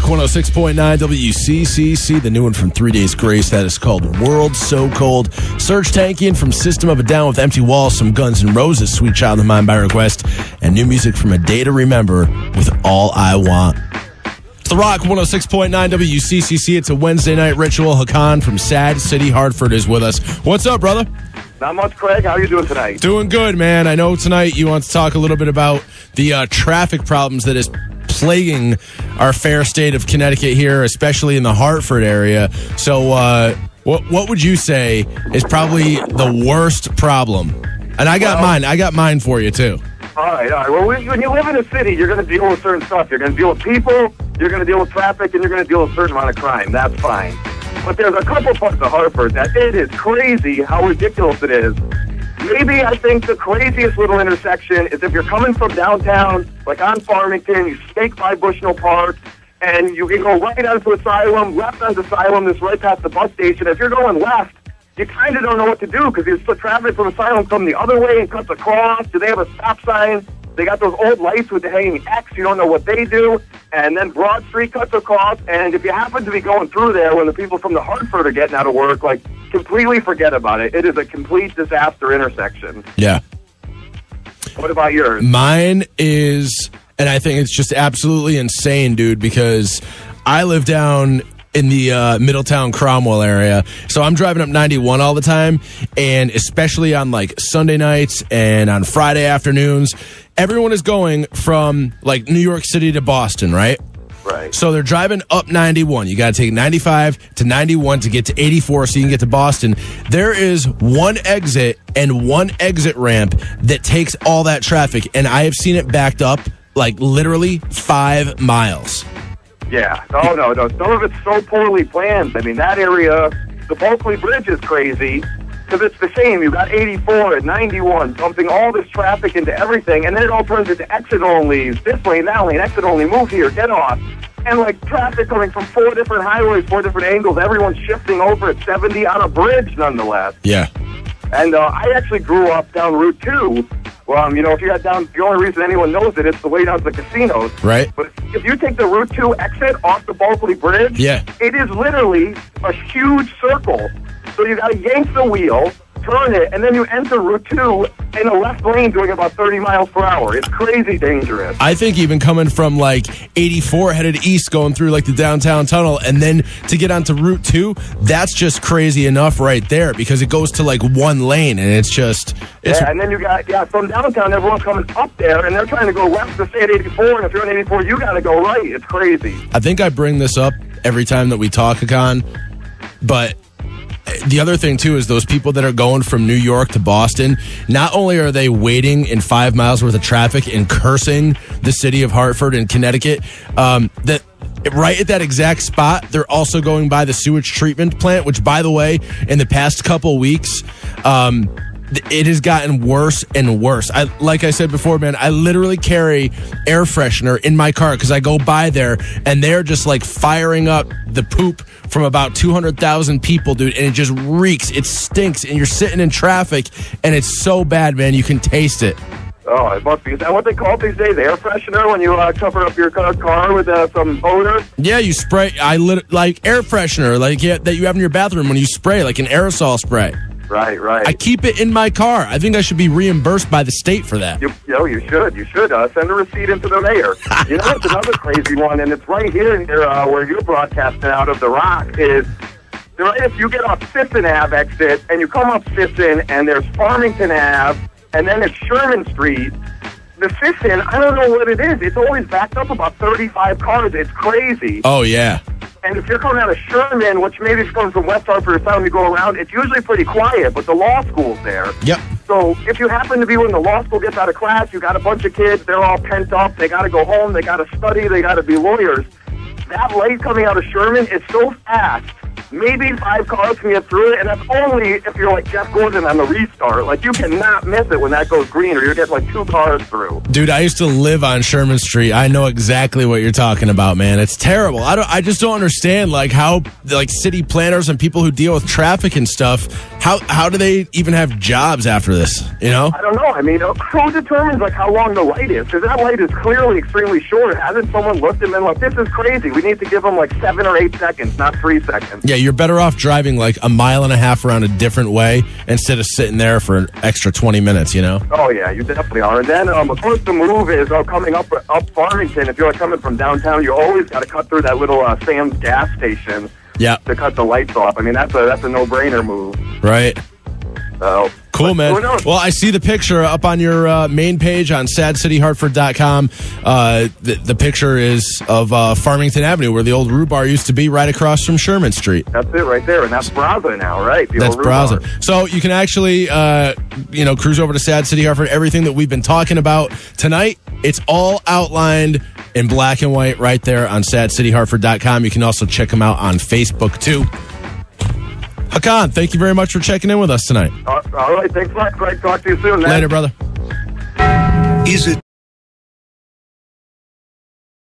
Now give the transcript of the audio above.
106.9 WCCC, the new one from 3 Days Grace. That is called World So Cold. Serge Tankian from System of a Down with Empty Walls, some Guns N' Roses, Sweet Child of Mine by request, and new music from A Day to Remember with All I Want. It's The Rock, 106.9 WCCC. It's a Wednesday night ritual. Hakaan from Sad City, Hartford is with us. What's up, brother? Not much, Craig. How are you doing tonight? Doing good, man. I know tonight you want to talk a little bit about the traffic problems that is plaguing our fair state of Connecticut here, especially in the Hartford area. So what would you say is probably the worst problem? And I got mine for you, too. All right. Well, when you live in a city, you're going to deal with certain stuff. You're going to deal with people, you're going to deal with traffic, and you're going to deal with a certain amount of crime. That's fine. But there's a couple parts of Hartford that it is crazy how ridiculous it is. Maybe I think the craziest little intersection is if you're coming from downtown, like on Farmington, you stake by Bushnell Park, and you can go right onto Asylum, left onto Asylum, that's right past the bus station. If you're going left, you kind of don't know what to do because the traffic from Asylum come the other way and cuts across. Do they have a stop sign? They got those old lights with the hanging X. You don't know what they do. And then Broad Street cuts across. And if you happen to be going through there when the people from the Hartford are getting out of work, like, completely forget about it. It is a complete disaster intersection. Yeah. What about yours? Mine is, and I think it's just absolutely insane, dude, because I live down in the Middletown Cromwell area. So I'm driving up 91 all the time, and especially on like Sunday nights and on Friday afternoons, everyone is going from like New York City to Boston, right? Right. So they're driving up 91. You got to take 95 to 91 to get to 84 so you can get to Boston. There is one exit and one exit ramp that takes all that traffic, and I have seen it backed up like literally 5 miles. Yeah. No. Some of it's so poorly planned. I mean, that area, the Bulkley Bridge is crazy because it's the same. You've got 84 and 91 dumping all this traffic into everything, and then it all turns into exit only. This lane, that lane, exit only, move here, get off. And, like, traffic coming from 4 different highways, 4 different angles. Everyone's shifting over at 70 on a bridge, nonetheless. Yeah. And I actually grew up down Route 2. Well, if you got down, the only reason anyone knows it's the way down to the casinos. Right. But if you take the Route 2 exit off the Bulkley Bridge, yeah, it is literally a huge circle. So you got to yank the wheel, turn it, and then you enter Route 2 in a left lane doing about 30 miles per hour. It's crazy dangerous. I think even coming from like 84 headed east going through like the downtown tunnel and then to get onto Route 2, that's just crazy enough right there because it goes to like one lane and it's yeah, and then you got, from downtown, everyone's coming up there and they're trying to go left to stay at 84, and if you're on 84, you got to go right. It's crazy. I think I bring this up every time that we talk, Hakaan, but the other thing, too, is those people that are going from New York to Boston, not only are they waiting in 5 miles worth of traffic and cursing the city of Hartford and Connecticut, that right at that exact spot, they're also going by the sewage treatment plant, which, by the way, in the past couple weeks, it has gotten worse and worse. Like I said before, man, I literally carry air freshener in my car because I go by there and they're just like firing up the poop from about 200,000 people, dude, and it just reeks. It stinks, and you're sitting in traffic, and it's so bad, man. You can taste it. Oh, it must be. Is that what they call it these days? Air freshener when you cover up your car with some odor? Yeah, you spray. Like air freshener, that you have in your bathroom when you spray, like an aerosol spray. Right. I keep it in my car. I think I should be reimbursed by the state for that. You should. You should send a receipt into the mayor. It's another crazy one, and it's right here where you're broadcasting out of The Rock, is right if you get off Sisson Ave exit, and you come up Sisson, and there's Farmington Ave, and then it's Sherman Street. The Sisson, I don't know what it is. It's always backed up about 35 cars. It's crazy. Oh, yeah. And if you're coming out of Sherman, which maybe is coming from West Hartford, or time you go around, it's usually pretty quiet, but the law school's there. Yep. So if you happen to be when the law school gets out of class, you got a bunch of kids, they're all pent up, they got to go home, they got to study, they got to be lawyers. That light coming out of Sherman is so fast maybe 5 cars can get through it, and that's only if you're like Jeff Gordon on the restart. Like, you cannot miss it when that goes green, or you're getting like 2 cars through. Dude, I used to live on Sherman Street. I know exactly what you're talking about, man. It's terrible. I just don't understand, like, how, like, city planners and people who deal with traffic and stuff, how do they even have jobs after this, you know? I don't know. I mean, who determines, like, how long the light is? Because that light is clearly extremely short. Hasn't someone looked and been like, this is crazy. We need to give them, like, 7 or 8 seconds, not 3 seconds. Yeah, you're better off driving, like, a mile and a half around a different way instead of sitting there for an extra 20 minutes, you know? Oh, yeah, you definitely are. And then, of course, the move is coming up Farmington. If you're like, coming from downtown, you always got to cut through that little Sam's gas station to cut the lights off. I mean, that's a no-brainer move. Right. So, cool, man. Well, I see the picture up on your main page on sadcityhartford.com. The picture is of Farmington Avenue, where the old Rue Bar used to be, right across from Sherman Street. That's it right there, and that's Braza now, right? That's Braza. So you can actually, cruise over to Sad City Hartford. Everything that we've been talking about tonight, it's all outlined in black and white right there on sadcityhartford.com. You can also check them out on Facebook, too. Hakaan, thank you very much for checking in with us tonight. All right, thanks a lot, Craig. Talk to you soon, man. Later, brother. Is it